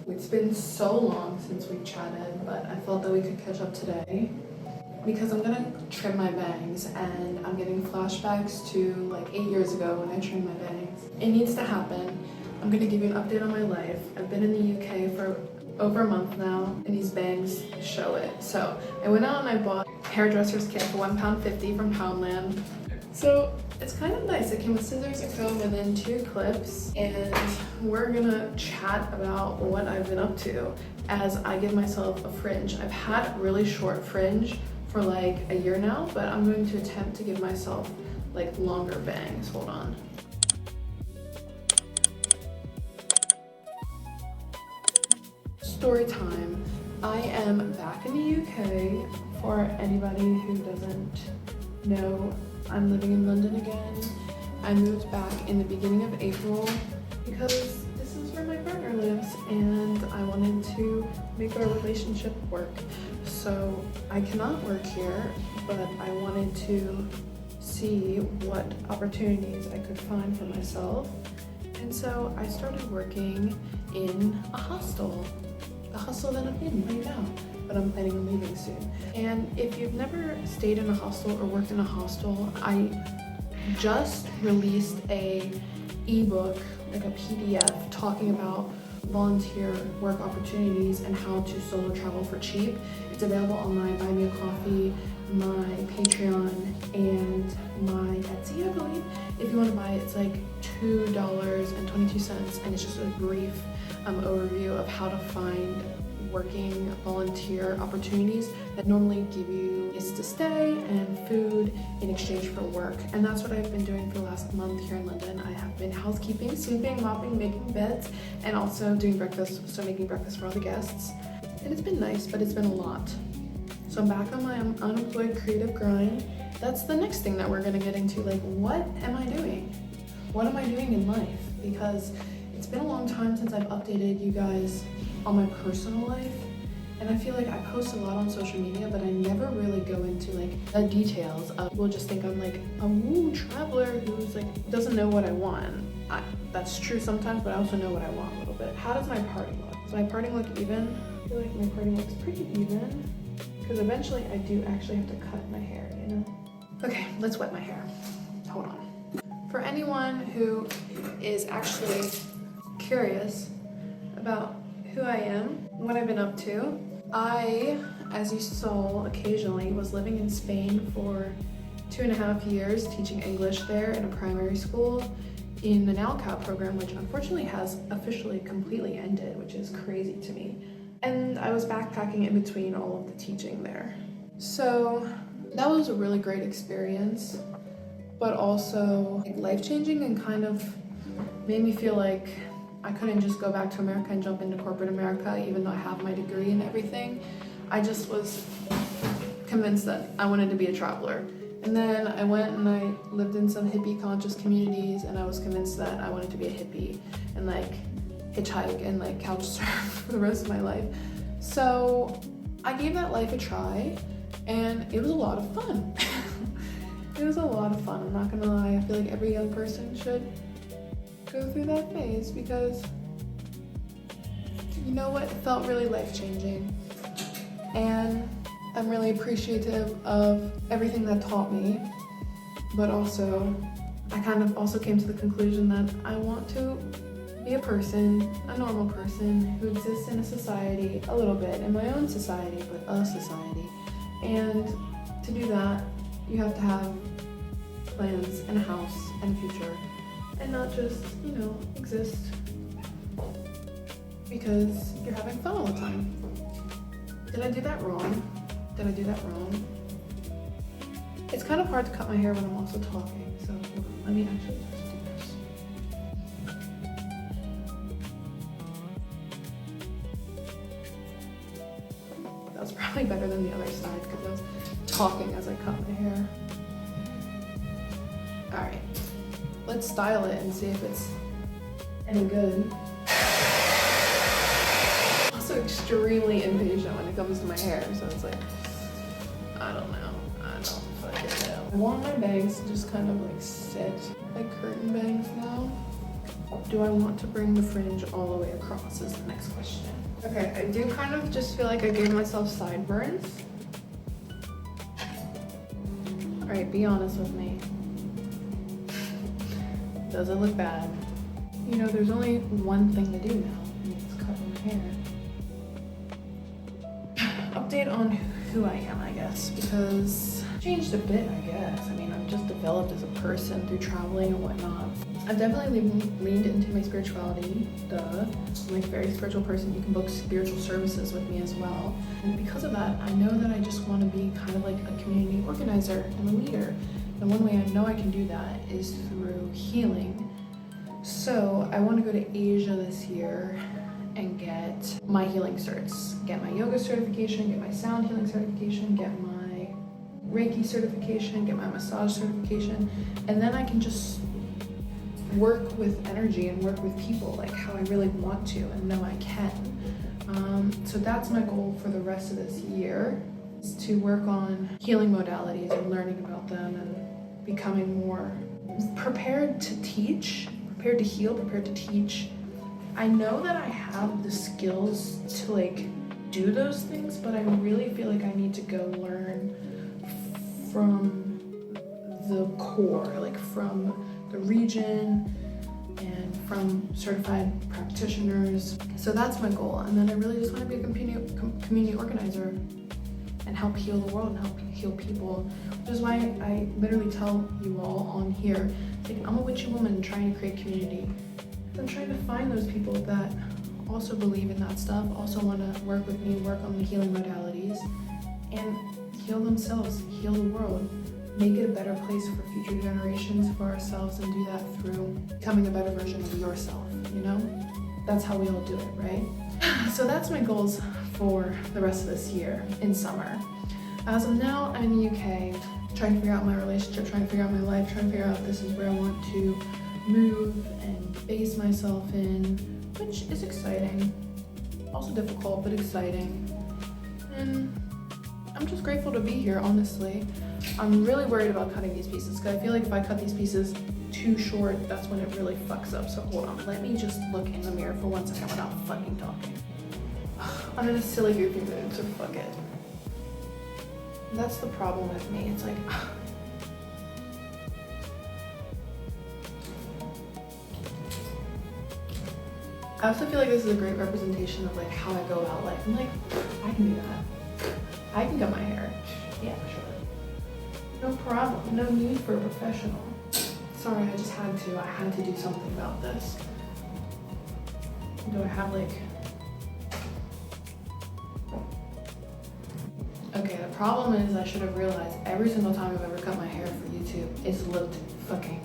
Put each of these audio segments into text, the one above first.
It's been so long since we've chatted, but I felt that we could catch up today because I'm gonna trim my bangs and I'm getting flashbacks to like 8 years ago when I trimmed my bangs. It needs to happen. I'm gonna give you an update on my life. I've been in the UK for over a month now and these bangs show it. So I went out and I bought a hairdresser's kit for £1.50 from Poundland. So it's kind of nice. It came with scissors, a comb, and then 2 clips. And we're gonna chat about what I've been up to as I give myself a fringe. I've had really short fringe for like a year now, but I'm going to attempt to give myself like longer bangs. Hold on. Story time. I am back in the UK. For anybody who doesn't know, I'm living in London again. I moved back in the beginning of April because this is where my partner lives and I wanted to make our relationship work. So I cannot work here, but I wanted to see what opportunities I could find for myself. And so I started working in a hostel, the hostel that I'm in right now, but I'm planning on leaving soon. And if you've never stayed in a hostel or worked in a hostel, I just released a ebook, like a PDF, talking about volunteer work opportunities and how to solo travel for cheap. It's available on my Buy Me a Coffee, my Patreon, and my Etsy, I believe. If you want to buy it, it's like $2.22, and it's just a brief overview of how to find working volunteer opportunities that normally give you place to stay and food in exchange for work. And that's what I've been doing for the last month here in London. I have been housekeeping, sweeping, mopping, making beds, and also doing breakfast, so making breakfast for all the guests. And it's been nice, but it's been a lot. So I'm back on my unemployed creative grind. That's the next thing that we're gonna get into, like, what am I doing? What am I doing in life? Because it's been a long time since I've updated you guys on my personal life, and I feel like I post a lot on social media, but I never really go into like the details of, people just think I'm like a woo traveler who's like doesn't know what I want. That's true sometimes, but I also know what I want a little bit. How does my parting look? Does my parting look even? I feel like my parting looks pretty even, because eventually I do actually have to cut my hair, you know? Okay, let's wet my hair. Hold on. For anyone who is actually curious about who I am, what I've been up to, I, as you saw occasionally, was living in Spain for 2.5 years, teaching English there in a primary school in the NALCAP program, which unfortunately has officially completely ended, which is crazy to me. And I was backpacking in between all of the teaching there. So that was a really great experience, but also life-changing, and kind of made me feel like I couldn't just go back to America and jump into corporate America, even though I have my degree and everything. I just was convinced that I wanted to be a traveler. And then I went and I lived in some hippie conscious communities, and I was convinced that I wanted to be a hippie and like hitchhike and like couch surf for the rest of my life. So I gave that life a try, and it was a lot of fun. It was a lot of fun, I'm not gonna lie. I feel like every young person should go through that phase, because you know what, it felt really life-changing, and I'm really appreciative of everything that taught me. But also I kind of also came to the conclusion that I want to be a person, a normal person who exists in a society, a little bit in my own society, but a society. And to do that, you have to have plans and a house and a future, and not just, you know, exist because you're having fun all the time. Did I do that wrong? Did I do that wrong? It's kind of hard to cut my hair when I'm also talking, so hold on, let me actually just do this. That was probably better than the other side because I was talking as I cut my hair. All right. Let's style it and see if it's any good. I'm also extremely impatient when it comes to my hair, so it's like, I don't know. I don't fucking know. I want my bangs to just kind of like sit like curtain bangs now. Do I want to bring the fringe all the way across is the next question. Okay, I do kind of just feel like I gave myself sideburns. All right, be honest with me. Does it look bad? You know, there's only one thing to do now, and it's cut my hair. Update on who I am, I guess, because I've changed a bit, I guess. I mean, I've just developed as a person through traveling and whatnot. I've definitely leaned into my spirituality, duh. I'm like a very spiritual person. You can book spiritual services with me as well. And because of that, I know that I just want to be kind of like a community organizer and a leader. And one way I know I can do that is through healing. So I want to go to Asia this year and get my healing certs. Get my yoga certification, get my sound healing certification, get my Reiki certification, get my massage certification, and then I can just work with energy and work with people like how I really want to and know I can. So that's my goal for the rest of this year, is to work on healing modalities and learning about them and becoming more prepared to teach, prepared to heal, prepared to teach. I know that I have the skills to like do those things, but I really feel like I need to go learn from the core, like from the region and from certified practitioners. So that's my goal. And then I really just want to be a community organizer and help heal the world and help heal people, which is why I literally tell you all on here, like, I'm a witchy woman trying to create community. I'm trying to find those people that also believe in that stuff, also want to work with me, work on the healing modalities, and heal themselves, heal the world, make it a better place for future generations, for ourselves, and do that through becoming a better version of yourself, you know? That's how we all do it, right? So that's my goals for the rest of this year in summer. As of now, I'm in the UK, trying to figure out my relationship, trying to figure out my life, trying to figure out if this is where I want to move and base myself in, which is exciting. Also difficult, but exciting. And I'm just grateful to be here, honestly. I'm really worried about cutting these pieces, because I feel like if I cut these pieces too short, that's when it really fucks up. So hold on, let me just look in the mirror for 1 second without fucking talking. I'm in a silly goofy mood, so fuck it. That's the problem with me. It's like, I also feel like this is a great representation of like how I go about life. I'm like, I can do that. I can cut my hair. Yeah, sure. No problem. No need for a professional. Sorry, I just had to. I had to do something about this. Do I have like... Okay, the problem is I should have realized every single time I've ever cut my hair for YouTube, it's looked fucking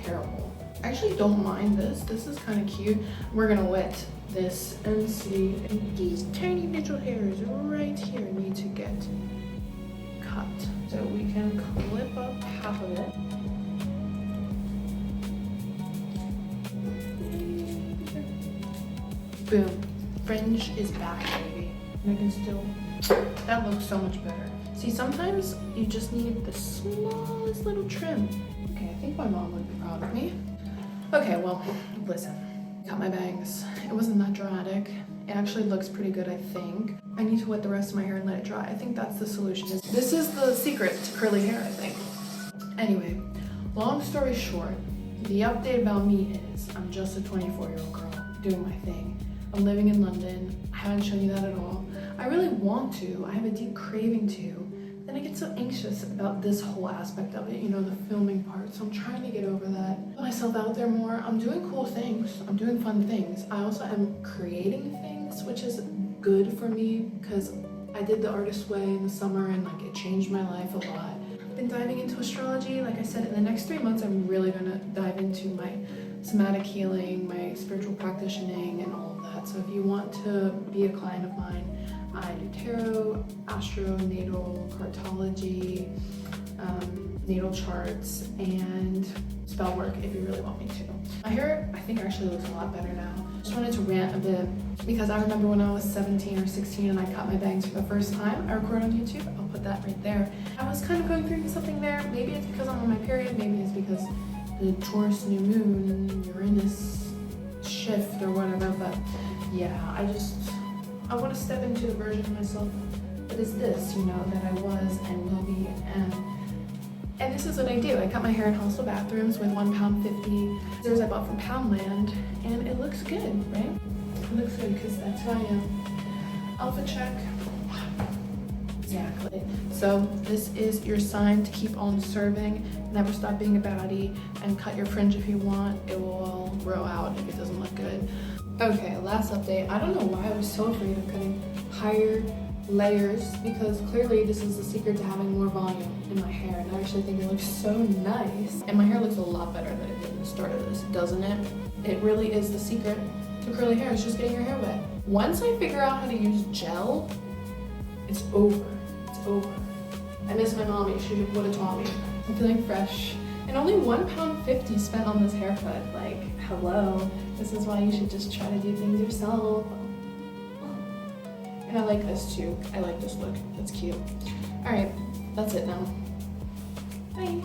terrible. I actually don't mind this. This is kind of cute. We're gonna wet this and see. And these tiny little hairs right here need to get cut. So we can clip up half of it. Boom. Fringe is back, baby. And I can still... That looks so much better. See, sometimes you just need the smallest little trim. Okay, I think my mom would be proud of me. Okay, well, listen. Cut my bangs. It wasn't that dramatic. It actually looks pretty good, I think. I need to wet the rest of my hair and let it dry. I think that's the solution. This is the secret to curly hair, I think. Anyway, long story short, the update about me is I'm just a 24-year-old girl doing my thing. I'm living in London. I haven't shown you that at all. I really want to. I have a deep craving to. Then I get so anxious about this whole aspect of it, you know, the filming part. So I'm trying to get over that. Put myself out there more. I'm doing cool things. I'm doing fun things. I also am creating things, which is good for me because I did the artist way in the summer and like it changed my life a lot. I've been diving into astrology. Like I said, in the next 3 months, I'm really gonna dive into my somatic healing, my spiritual practicing and all of that. So if you want to be a client of mine, I do tarot, astro, natal, cartology, natal charts, and spell work if you really want me to. My hair, I think, actually looks a lot better now. I just wanted to rant a bit because I remember when I was 17 or 16 and I cut my bangs for the first time. I record on YouTube. I'll put that right there. I was kind of going through something there. Maybe it's because I'm on my period. Maybe it's because the Taurus new moon, Uranus shift or whatever, but yeah, I want to step into the version of myself that is this, you know, that I was and will be, and this is what I do. I cut my hair in hostel bathrooms with £1.50 scissors I bought from Poundland, and it looks good, right? It looks good because that's who I am. Alpha check. Exactly. So this is your sign to keep on serving, never stop being a baddie, and cut your fringe if you want. It will all grow out if it doesn't look good. Okay, last update. I don't know why I was so afraid of cutting higher layers, because clearly this is the secret to having more volume in my hair, and I actually think it looks so nice. And my hair looks a lot better than it did at the start of this, doesn't it? It really is the secret to curly hair, is just getting your hair wet. Once I figure out how to use gel, it's over. It's over. I miss my mommy. She would have taught me. I'm feeling fresh. And only £1.50 spent on this haircut. Like, hello. This is why you should just try to do things yourself. And I like this too. I like this look. That's cute. All right, that's it now. Bye.